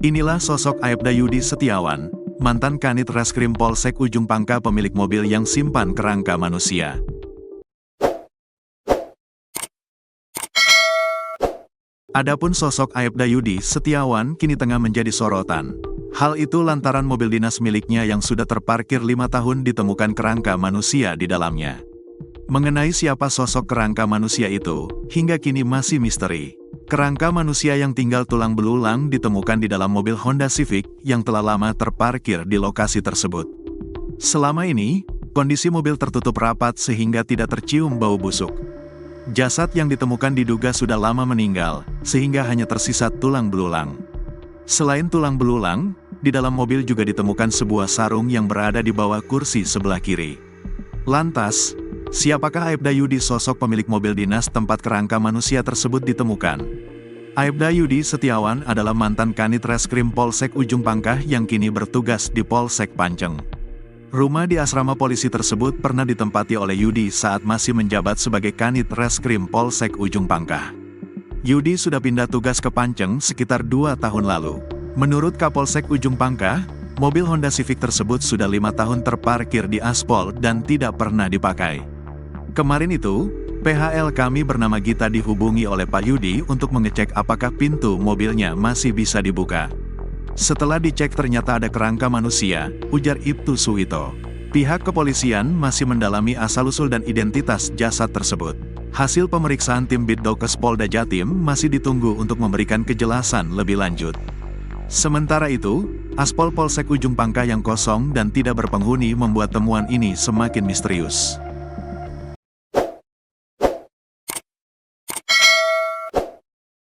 Inilah sosok Aibda Yudi Setiawan, mantan Kanit Reskrim Polsek Ujung Pangkah pemilik mobil yang simpan kerangka manusia. Adapun sosok Aibda Yudi Setiawan kini tengah menjadi sorotan. Hal itu lantaran mobil dinas miliknya yang sudah terparkir 5 tahun ditemukan kerangka manusia di dalamnya. Mengenai siapa sosok kerangka manusia itu, hingga kini masih misteri. Kerangka manusia yang tinggal tulang belulang ditemukan di dalam mobil Honda Civic yang telah lama terparkir di lokasi tersebut. Selama ini, kondisi mobil tertutup rapat sehingga tidak tercium bau busuk. Jasad yang ditemukan diduga sudah lama meninggal, sehingga hanya tersisa tulang belulang. Selain tulang belulang, di dalam mobil juga ditemukan sebuah sarung yang berada di bawah kursi sebelah kiri. Lantas, siapakah Aibda Yudi sosok pemilik mobil dinas tempat kerangka manusia tersebut ditemukan? Aibda Yudi Setiawan adalah mantan Kanit Reskrim Polsek Ujung Pangkah yang kini bertugas di Polsek Panceng. Rumah di asrama polisi tersebut pernah ditempati oleh Yudi saat masih menjabat sebagai Kanit Reskrim Polsek Ujung Pangkah. Yudi sudah pindah tugas ke Panceng sekitar 2 tahun lalu. Menurut Kapolsek Ujung Pangkah, mobil Honda Civic tersebut sudah 5 tahun terparkir di aspal dan tidak pernah dipakai. Kemarin itu, PHL kami bernama Gita dihubungi oleh Pak Yudi untuk mengecek apakah pintu mobilnya masih bisa dibuka. Setelah dicek ternyata ada kerangka manusia, ujar Ibtu Suwito. Pihak kepolisian masih mendalami asal-usul dan identitas jasad tersebut. Hasil pemeriksaan tim Bitdokes Polda Jatim masih ditunggu untuk memberikan kejelasan lebih lanjut. Sementara itu, aspal Polsek Ujung Pangkah yang kosong dan tidak berpenghuni membuat temuan ini semakin misterius.